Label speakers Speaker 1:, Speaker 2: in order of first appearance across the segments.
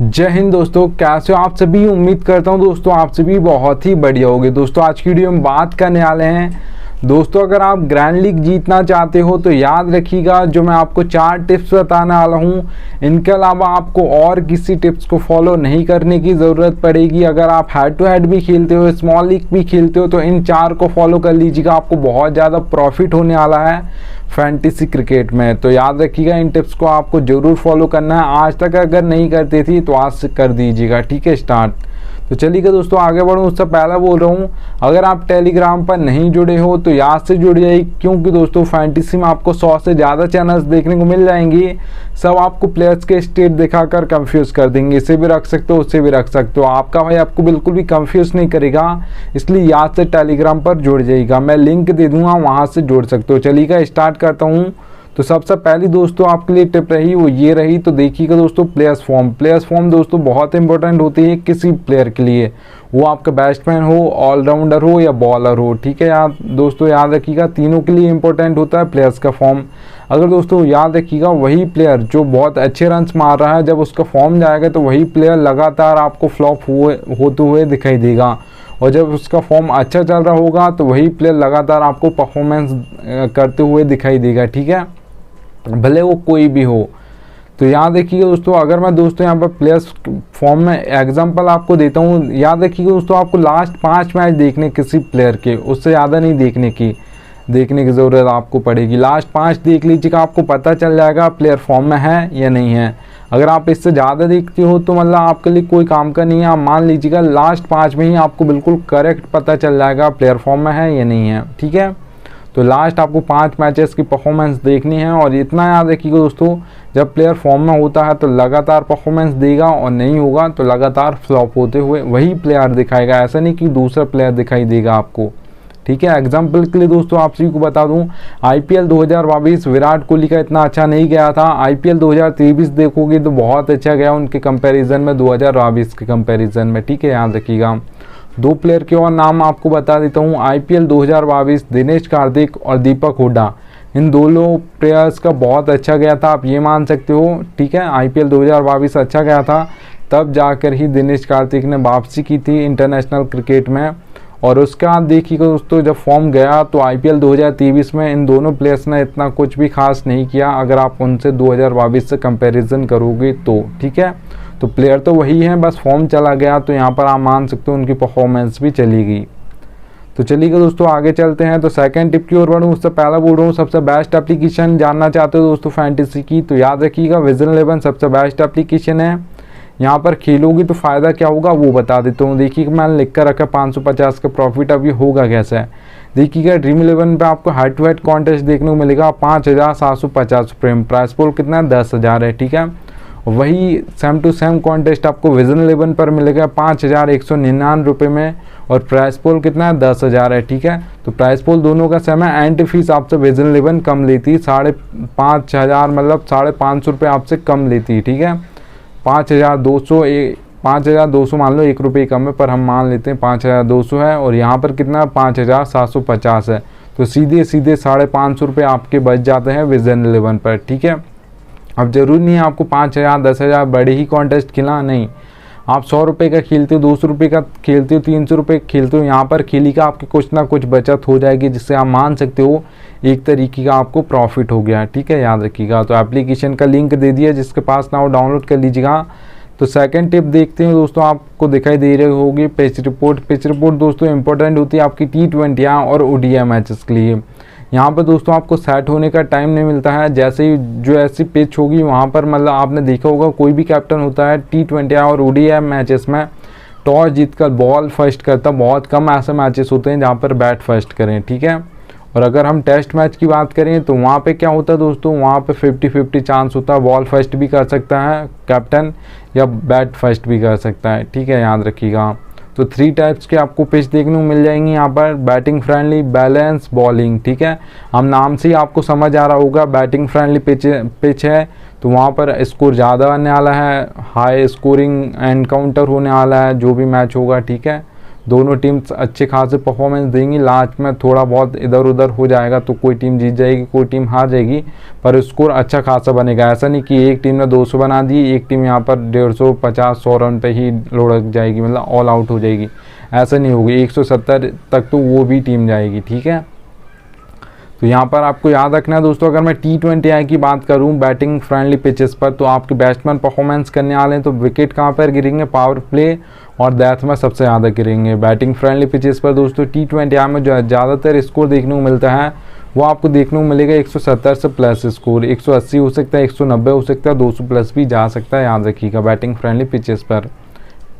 Speaker 1: जय हिंद दोस्तों, कैसे हो आप सभी। उम्मीद करता हूं दोस्तों आप सभी बहुत ही बढ़िया होंगे। दोस्तों आज की वीडियो में बात करने वाले हैं दोस्तों, अगर आप ग्रैंड लीग जीतना चाहते हो तो याद रखिएगा जो मैं आपको 4 टिप्स बताने वाला हूं, इनके अलावा आपको और किसी टिप्स को फॉलो नहीं करने की ज़रूरत पड़ेगी। अगर आप हेड टू हेड भी खेलते हो, स्मॉल लीग भी खेलते हो तो इन 4 को फॉलो कर लीजिएगा, आपको बहुत ज़्यादा प्रॉफिट होने वाला है फैंटेसी क्रिकेट में। तो याद रखिएगा इन टिप्स को आपको ज़रूर फॉलो करना है। आज तक अगर नहीं करते थी तो आज से कर दीजिएगा, ठीक है। स्टार्ट तो चलिएगा दोस्तों आगे बढ़ूँ उससे पहले बोल रहा हूँ, अगर आप टेलीग्राम पर नहीं जुड़े हो तो याद से जुड़ जाइए, क्योंकि दोस्तों फैंटेसी में आपको 100 से ज़्यादा चैनल्स देखने को मिल जाएंगे। सब आपको प्लेयर्स के स्टेट दिखाकर कंफ्यूज कर देंगे, इसे भी रख सकते हो उससे भी रख सकते हो। आपका भाई आपको बिल्कुल भी कंफ्यूज नहीं करेगा, इसलिए याद से टेलीग्राम पर जुड़ जाइएगा, मैं लिंक दे दूंगा, वहाँ से जुड़ सकते हो। चलिएगा स्टार्ट करता हूँ। तो सबसे पहली दोस्तों आपके लिए टिप रही वो ये रही, तो देखिएगा दोस्तों प्लेयर्स फॉर्म दोस्तों बहुत इंपॉर्टेंट होती है किसी प्लेयर के लिए, वो आपका बैट्समैन हो, ऑलराउंडर हो या बॉलर हो, ठीक है। याद दोस्तों याद रखिएगा तीनों के लिए इंपॉर्टेंट होता है प्लेयर्स का फॉर्म। अगर दोस्तों याद रखिएगा वही प्लेयर जो बहुत अच्छे रन्स मार रहा है, जब उसका फॉर्म जाएगा तो वही प्लेयर लगातार आपको फ्लॉप होते हुए दिखाई देगा, और जब उसका फॉर्म अच्छा चल रहा होगा तो वही प्लेयर लगातार आपको परफॉर्मेंस करते हुए दिखाई देगा, ठीक है, भले वो कोई भी हो। तो याद रखिएगा दोस्तों, अगर मैं दोस्तों यहाँ पर प्लेयर्स फॉर्म में एग्जांपल आपको देता हूँ, याद रखिएगा दोस्तों आपको लास्ट 5 मैच देखने किसी प्लेयर के, उससे ज़्यादा नहीं देखने की ज़रूरत आपको पड़ेगी। लास्ट 5 देख लीजिएगा, आपको पता चल जाएगा प्लेयर फॉर्म में है या नहीं है। अगर आप इससे ज़्यादा देखते हो तो मतलब आपके लिए कोई काम का नहीं है। आप मान लीजिएगा लास्ट 5 में ही आपको बिल्कुल करेक्ट पता चल जाएगा प्लेयर फॉर्म में है या नहीं है, ठीक है। तो लास्ट आपको 5 मैचेस की परफॉर्मेंस देखनी है, और इतना याद रखिएगा दोस्तों जब प्लेयर फॉर्म में होता है तो लगातार परफॉर्मेंस देगा, और नहीं होगा तो लगातार फ्लॉप होते हुए वही प्लेयर दिखाएगा, ऐसा नहीं कि दूसरा प्लेयर दिखाई देगा आपको, ठीक है। एग्जाम्पल के लिए दोस्तों आप सभी को बता दूं, आईपीएल 2022 विराट कोहली का इतना अच्छा नहीं गया था। आईपीएल 2023 देखोगे तो बहुत अच्छा गया उनके कंपैरिजन में 2022 के कंपैरिजन में, ठीक है। याद रखिएगा 2 प्लेयर के और नाम आपको बता देता हूँ। आईपीएल 2022 दिनेश कार्तिक और दीपक हुड्डा, इन दोनों प्लेयर्स का बहुत अच्छा गया था, आप ये मान सकते हो, ठीक है। आईपीएल 2022 अच्छा गया था, तब जाकर ही दिनेश कार्तिक ने वापसी की थी इंटरनेशनल क्रिकेट में। और उसके बाद देखिएगा दोस्तों जब फॉर्म गया तो आईपीएल 2023 में इन दोनों प्लेयर्स ने इतना कुछ भी खास नहीं किया, अगर आप उनसे 2022 से कंपैरिजन करोगे तो, ठीक है। तो प्लेयर तो वही है, बस फॉर्म चला गया, तो यहाँ पर आप मान सकते हो उनकी परफॉर्मेंस भी चली गई। तो चलिएगा दोस्तों आगे चलते हैं। तो सेकंड टिप की ओर बढ़ूँ उससे पहले बोल रहा हूँ, सबसे बेस्ट एप्लीकेशन जानना चाहते हो दोस्तों फैंटेसी की, तो याद रखिएगा विजन 11 सबसे बेस्ट एप्लीकेशन है। यहाँ पर खेलोगी तो फ़ायदा क्या होगा वो बता देता हूँ। देखिए मैंने लिख कर रखा 550 का प्रॉफिट, अभी होगा कैसा है देखिएगा। ड्रीम 11 पे आपको हेड टू हेड कॉन्टेस्ट देखने को मिलेगा 5750 प्रेम, प्राइस पोल कितना है 10,000 है, ठीक है। वही सेम टू सेम कॉन्टेस्ट आपको विजन 11 पर मिलेगा 5199 रुपये में, और प्राइस पोल कितना है 10,000 है, ठीक है। तो प्राइस पोल दोनों का सेम है। एंट्री फीस आपसे विजन 11 कम लेती है, 5,500 मतलब 550 रुपये आपसे कम लेती है, ठीक है। 5,200 मान लो 1 रुपये कम है, पर हम मान लेते हैं 5,200 है, और यहाँ पर कितना 5,750 है। तो सीधे 550 रुपये आपके बच जाते हैं विजन 11 पर, ठीक है। अब जरूरी नहीं है आपको 5,000 10,000 बड़े ही कॉन्टेस्ट खेलना, नहीं। आप 100 रुपये का खेलते हो, 200 रुपये का खेलते हो, 300 रुपये खेलते हो, यहाँ पर खेली का आपकी कुछ ना कुछ बचत हो जाएगी, जिससे आप मान सकते हो एक तरीके का आपको प्रॉफिट हो गया, ठीक है। याद रखिएगा। तो एप्लीकेशन का लिंक दे दिया, जिसके पास ना हो डाउनलोड कर लीजिएगा। तो सेकंड टिप देखते हैं दोस्तों, आपको दिखाई दे रही होगी पिच रिपोर्ट। पिच रिपोर्ट दोस्तों इंपॉर्टेंट होती है आपकी T20 और ODI मैचेस के लिए। यहाँ पर दोस्तों आपको सेट होने का टाइम नहीं मिलता है, जैसे ही जो ऐसी पिच होगी वहाँ पर मतलब आपने देखा होगा कोई भी कैप्टन होता है T20 और ODI मैचेस में टॉस जीतकर बॉल फर्स्ट करता, बहुत कम ऐसे मैचेस होते हैं जहाँ पर बैट फर्स्ट करें, ठीक है। और अगर हम टेस्ट मैच की बात करें तो वहाँ पे क्या होता है दोस्तों, वहाँ पे 50-50 चांस होता है, बॉल फर्स्ट भी कर सकता है कैप्टन या बैट फर्स्ट भी कर सकता है, ठीक है। याद रखिएगा। तो 3 टाइप्स के आपको पिच देखने को मिल जाएंगी यहाँ पर, बैटिंग फ्रेंडली, बैलेंस, बॉलिंग, ठीक है। हम नाम से ही आपको समझ आ रहा होगा बैटिंग फ्रेंडली पिच है, तो वहाँ पर स्कोर ज़्यादा आने वाला है, हाई स्कोरिंग एनकाउंटर होने वाला है जो भी मैच होगा, ठीक है। दोनों टीम्स अच्छे खासे परफॉर्मेंस देंगी। लास्ट में थोड़ा बहुत इधर उधर हो जाएगा तो कोई टीम जीत जाएगी, कोई टीम हार जाएगी, पर स्कोर अच्छा खासा बनेगा। ऐसा नहीं कि एक टीम ने 200 बना दी, एक टीम यहाँ पर 150, 50, 100 रन पे ही लुढ़क जाएगी, मतलब ऑल आउट हो जाएगी। ऐसा नहीं होगी, 170 तक तो वो भी टीम जाएगी, ठीक है। तो यहाँ पर आपको याद रखना है दोस्तों, अगर मैं T20I की बात करूँ बैटिंग फ्रेंडली पिचेस पर, तो आपके बैट्समैन परफॉर्मेंस करने वाले हैं तो विकेट कहाँ पर गिरेंगे, पावर प्ले और डेथ में सबसे ज़्यादा गिरेंगे। बैटिंग फ्रेंडली पिचेस पर दोस्तों T20I में जो ज़्यादातर स्कोर देखने को मिलता है वो आपको देखने को मिलेगा 170 से प्लस स्कोर, 180 हो सकता है, 190 हो सकता है, 200 प्लस भी जा सकता है, याद रखिएगा बैटिंग फ्रेंडली पिचेस पर,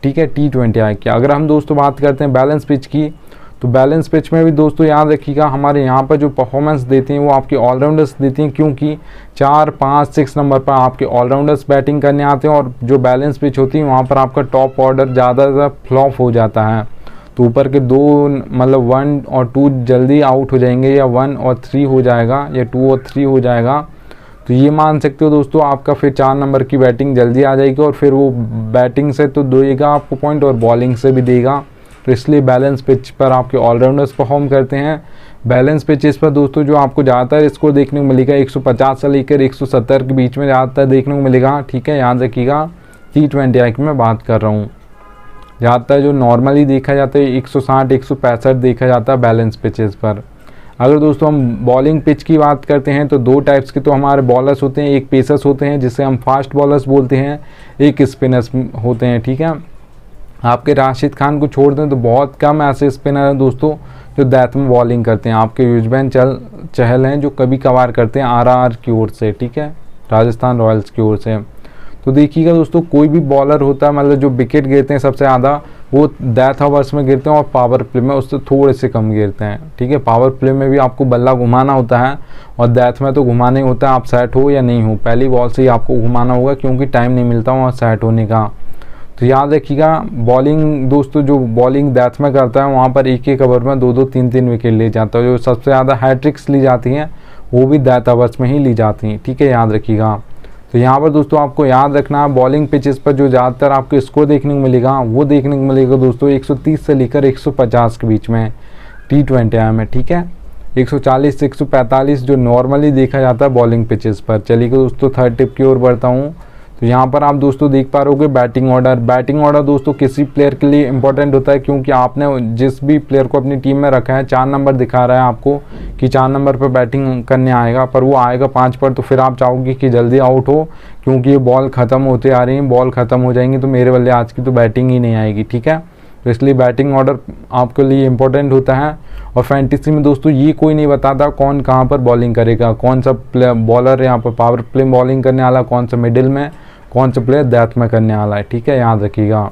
Speaker 1: ठीक है, T20I की। अगर हम दोस्तों बात करते हैं बैलेंस पिच की, तो बैलेंस पिच में भी दोस्तों याद रखिएगा हमारे यहाँ पर जो परफॉर्मेंस देते हैं वो आपके ऑलराउंडर्स देते हैं, क्योंकि 4, 5, 6 नंबर पर आपके ऑलराउंडर्स बैटिंग करने आते हैं, और जो बैलेंस पिच होती है वहाँ पर आपका टॉप ऑर्डर ज़्यादा फ्लॉप हो जाता है। तो ऊपर के 2 मतलब 1 और 2 जल्दी आउट हो जाएंगे, या 1 और 3 हो जाएगा, या 2 और 3 हो जाएगा। तो ये मान सकते हो दोस्तों आपका फिर 4 नंबर की बैटिंग जल्दी आ जाएगी, और फिर वो बैटिंग से तो देगा आपको पॉइंट और बॉलिंग से भी देगा। तो इसलिए बैलेंस पिच पर आपके ऑलराउंडर्स परफॉर्म करते हैं। बैलेंस पिचेस पर दोस्तों जो आपको ज़्यादातर स्कोर देखने को मिलेगा 150 से लेकर 170 के बीच में ज़्यादातर देखने को मिलेगा, ठीक है, याद रखिएगा। T20I की मैं बात कर रहा हूँ। ज़्यादातर जो नॉर्मली देखा जाता है 160, 165 देखा जाता है बैलेंस पिचेस पर। अगर दोस्तों हम बॉलिंग पिच की बात करते हैं तो 2 टाइप्स के तो हमारे बॉलर्स होते हैं, एक पेसर्स होते हैं जिसे हम फास्ट बॉलर्स बोलते हैं, एक स्पिनर्स होते हैं, ठीक है। आपके राशिद खान को छोड़ दें तो बहुत कम ऐसे स्पिनर हैं दोस्तों जो डेथ में बॉलिंग करते हैं। आपके युजवेंद्र चहल हैं जो कभी कभार करते हैं RR की ओर से, ठीक है, राजस्थान रॉयल्स की ओर से। तो देखिएगा दोस्तों कोई भी बॉलर होता है मतलब जो विकेट गिरते हैं सबसे ज़्यादा वो डेथ ओवर्स में गिरते हैं, और पावर प्ले में उससे थोड़े से कम गिरते हैं, ठीक है। पावर प्ले में भी आपको बल्ला घुमाना होता है, और डेथ में तो घुमाना ही होता है, आप सेट हो या नहीं हो, पहली बॉल से ही आपको घुमाना होगा क्योंकि टाइम नहीं मिलता वहाँ सेट होने का। तो याद रखिएगा बॉलिंग दोस्तों जो बॉलिंग डेथ में करता है वहाँ पर एक एक ओवर में 2-2, 3-3 विकेट ले जाता है। जो सबसे ज़्यादा हैट्रिक्स ली जाती हैं वो भी डेथ ओवर्स में ही ली जाती हैं, ठीक है, याद रखिएगा। तो यहाँ पर दोस्तों आपको याद रखना है बॉलिंग पिचेस पर जो ज़्यादातर आपको स्कोर देखने को मिलेगा वो देखने को मिलेगा दोस्तों 130 से लेकर 150 के बीच में T20I में, ठीक है। 140 से 145 जो नॉर्मली देखा जाता है बॉलिंग पिचेस पर। चलिए दोस्तों थर्ड टिप की ओर बढ़ता हूँ। तो यहाँ पर आप दोस्तों देख पा रहे होगे बैटिंग ऑर्डर। बैटिंग ऑर्डर दोस्तों किसी प्लेयर के लिए इंपॉर्टेंट होता है, क्योंकि आपने जिस भी प्लेयर को अपनी टीम में रखा है 4 नंबर दिखा रहा है आपको कि 4 नंबर पर बैटिंग करने आएगा, पर वो आएगा 5 पर, तो फिर आप चाहोगे कि जल्दी आउट हो क्योंकि ये बॉल ख़त्म होते आ रही हैं, बॉल ख़त्म हो जाएंगी तो मेरे बल्ले आज की तो बैटिंग ही नहीं आएगी, ठीक है। तो इसलिए बैटिंग ऑर्डर आपके लिए इंपॉर्टेंट होता है। और फैंटेसी में दोस्तों ये कोई नहीं बताता कौन कहाँ पर बॉलिंग करेगा, कौन सा बॉलर यहाँ पर पावर प्ले बॉलिंग करने वाला, कौन सा मिडिल में, कौन सा प्लेयर डेथ में करने वाला है, ठीक है, याद रखिएगा।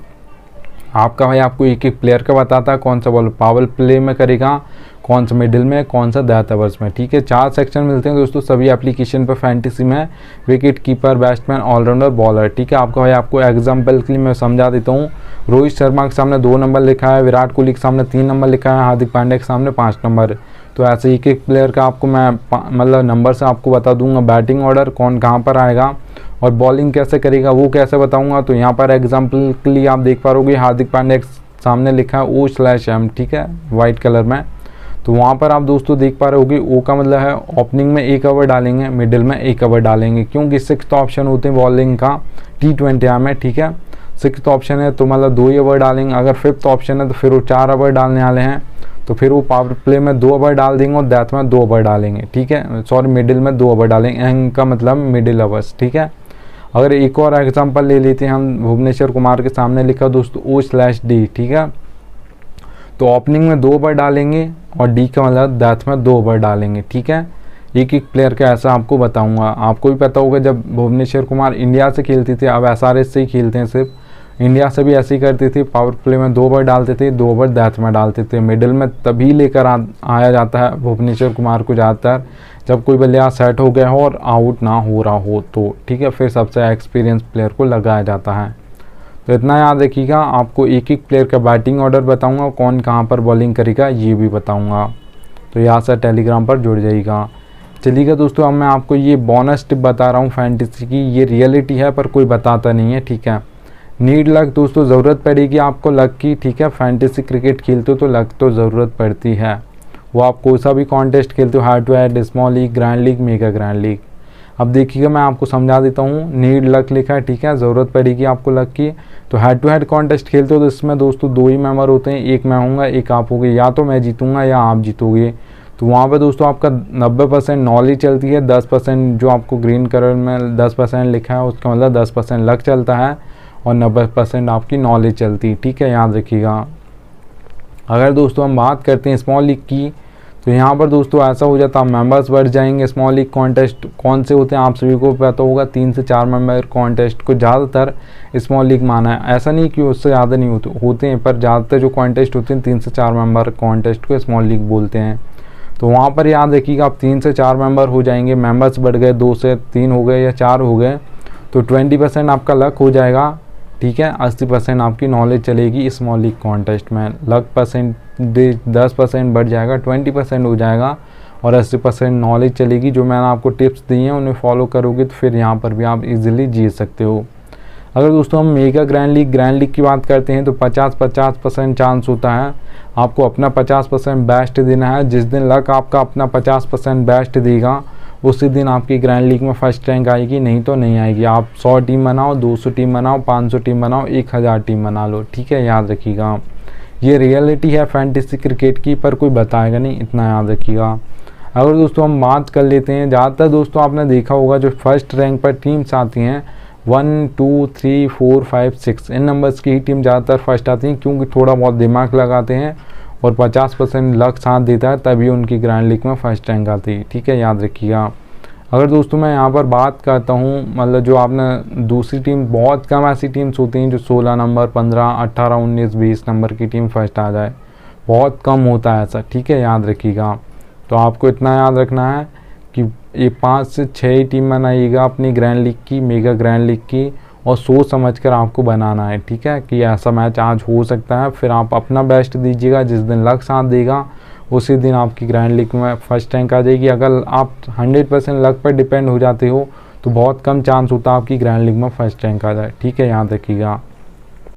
Speaker 1: आपका भाई आपको एक एक प्लेयर का बताता है कौन सा बॉलर पावर प्ले में करेगा, कौन सा मिडिल में, कौन सा डेथ ओवर्स में, ठीक है। 4 सेक्शन मिलते हैं दोस्तों सभी एप्लीकेशन पर फैंटेसी में, wicket keeper, batsman, allrounder, bowler, ठीक है। आपका भाई आपको एग्जाम्पल के लिए मैं समझा देता हूँ। रोहित शर्मा के सामने 2 नंबर लिखा है, विराट कोहली के सामने 3 नंबर लिखा है, हार्दिक पांड्या के सामने 5 नंबर। तो ऐसे एक एक प्लेयर का आपको मैं मतलब नंबर से आपको बता दूंगा बैटिंग ऑर्डर कौन कहाँ पर आएगा, और बॉलिंग कैसे करेगा वो कैसे बताऊंगा। तो यहाँ पर एग्जाम्पल के लिए आप देख पा रहे हो हार्दिक पांड्या के सामने लिखा है O/M, ठीक है, वाइट कलर में। तो वहाँ पर आप दोस्तों देख पा रहे होगे O का मतलब है ओपनिंग में 1 ओवर डालेंगे, मिडिल में 1 ओवर डालेंगे, क्योंकि 6th ऑप्शन होते हैं बॉलिंग का T20I में, ठीक है। 6th ऑप्शन है तो मतलब 2 ही ओवर डालेंगे, अगर 5th ऑप्शन है तो फिर वो 4 ओवर डालने वाले हैं, तो फिर वो पावर प्ले में 2 ओवर डाल देंगे और डेथ में 2 ओवर डालेंगे, ठीक है, सॉरी मिडिल में 2 ओवर डालेंगे, एंग का मतलब मिडिल ओवर्स, ठीक है। अगर एक और एग्जांपल ले लेते हैं हम, भुवनेश्वर कुमार के सामने लिखा दोस्तों O/D, ठीक है। तो ओपनिंग में 2 ओवर डालेंगे और D का मतलब डेथ में 2 ओवर डालेंगे, ठीक है। एक एक प्लेयर का ऐसा आपको बताऊंगा। आपको भी पता होगा जब भुवनेश्वर कुमार इंडिया से खेलते थे, अब SRH से ही खेलते हैं, सिर्फ इंडिया से भी ऐसे ही करते थे, पावर प्ले में 2 ओवर डालते थे, 2 ओवर डेथ में डालते थे। मिडिल में तभी लेकर आया जाता है भुवनेश्वर कुमार को ज़्यादातर जब कोई बल्लेबाज सेट हो गया हो और आउट ना हो रहा हो तो, ठीक है, फिर सबसे एक्सपीरियंस प्लेयर को लगाया जाता है। तो इतना याद रखिएगा, आपको एक एक प्लेयर का बैटिंग ऑर्डर बताऊंगा, कौन कहाँ पर बॉलिंग करेगा ये भी बताऊंगा। तो यहाँ से टेलीग्राम पर जुड़ जाइएगा। चलिएगा दोस्तों, अब मैं आपको ये बोनस टिप बता रहा हूँ फैंटेसी की, ये रियलिटी है पर कोई बताता नहीं है, ठीक है। नीड लक दोस्तों, ज़रूरत पड़ेगी आपको लक की, ठीक है। फैंटेसी क्रिकेट खेलते हो तो लक तो ज़रूरत पड़ती है। वो आप कोई सा भी कॉन्टेस्ट खेलते हो, hard to hard, small league, grand league, mega grand league. अब देखिएगा मैं आपको समझा देता हूँ। नीड लक लिखा है, ठीक है, ज़रूरत पड़ेगी आपको लक की। तो हेड टू हेड कॉन्टेस्ट खेलते हो तो इसमें दोस्तों 2 ही मेंबर होते हैं, एक मैं हूँगा, एक आप होगे। या तो मैं जीतूंगा या आप जीतोगे। तो वहाँ पे दोस्तों आपका 90% नॉलेज चलती है, 10% जो आपको ग्रीन कलर में 10% लिखा है उसका मतलब 10% लक चलता है और 90% आपकी नॉलेज चलती है, ठीक है, याद रखिएगा। अगर दोस्तों हम बात करते हैं स्मॉल लीग की, तो यहाँ पर दोस्तों ऐसा हो जाता है, मेंबर्स बढ़ जाएंगे। स्मॉल लीग कॉन्टेस्ट कौन से होते हैं आप सभी को पता होगा, 3 से 4 मेंबर कॉन्टेस्ट को ज़्यादातर स्मॉल लीग माना है। ऐसा नहीं कि उससे ज़्यादा नहीं होते हैं, पर ज़्यादातर जो कॉन्टेस्ट होते हैं 3 से 4 मेंबर कॉन्टेस्ट को स्मॉल लीग बोलते हैं। तो वहाँ पर याद रखिएगा आप 3 से 4 मेंबर हो जाएंगे, मेंबर्स बढ़ गए, 2 से 3 हो गए या 4 हो गए, तो 20% आपका लक हो जाएगा, ठीक है। 80% आपकी नॉलेज चलेगी स्मॉल लीग कॉन्टेस्ट में। लक परसेंटेज 10% बढ़ जाएगा, 20% हो जाएगा और 80% नॉलेज चलेगी। जो मैंने आपको टिप्स दी हैं उन्हें फॉलो करोगे तो फिर यहाँ पर भी आप इजीली जीत सकते हो। अगर दोस्तों हम मेगा ग्रैंड लीग की बात करते हैं तो 50% चांस होता है आपको अपना 50% बेस्ट देना है। जिस दिन लक आपका अपना 50% बेस्ट देगा उसी दिन आपकी ग्रैंड लीग में फर्स्ट रैंक आएगी, नहीं तो नहीं आएगी। आप 100 टीम बनाओ, 200 टीम बनाओ, 500 टीम बनाओ, 1000 टीम बना लो, ठीक है, याद रखिएगा। ये रियलिटी है फैंटेसी क्रिकेट की, पर कोई बताएगा नहीं, इतना याद रखिएगा। अगर दोस्तों हम बात कर लेते हैं, ज़्यादातर दोस्तों आपने देखा होगा जो फर्स्ट रैंक पर टीम्स आती हैं 1 2 3 4 5 6 इन नंबर्स की ही टीम ज़्यादातर फर्स्ट आती हैं, क्योंकि थोड़ा बहुत दिमाग लगाते हैं और 50% लक साथ देता है, तभी उनकी ग्रैंड लीग में फर्स्ट रैंक आती है, ठीक है, याद रखिएगा। अगर दोस्तों मैं यहाँ पर बात करता हूँ, मतलब जो आपने दूसरी टीम, बहुत कम ऐसी टीम्स होती हैं जो 16 नंबर, 15, 18, 19, 20 नंबर की टीम फर्स्ट आ जाए, बहुत कम होता है ऐसा, ठीक है, याद रखिएगा। तो आपको इतना याद रखना है कि ये 5 से 6 ही टीम बनाइएगा अपनी ग्रैंड लीग की, मेगा ग्रैंड लीग की, और सोच समझ कर आपको बनाना है, ठीक है, कि ऐसा मैच आज हो सकता है। फिर आप अपना बेस्ट दीजिएगा, जिस दिन लक साथ देगा उसी दिन आपकी ग्रैंड लीग में फर्स्ट रैंक आ जाएगी। अगर आप 100% लक पर डिपेंड हो जाते हो तो बहुत कम चांस होता है आपकी ग्रैंड लीग में फर्स्ट रैंक आ जाए, ठीक है, याद रखिएगा।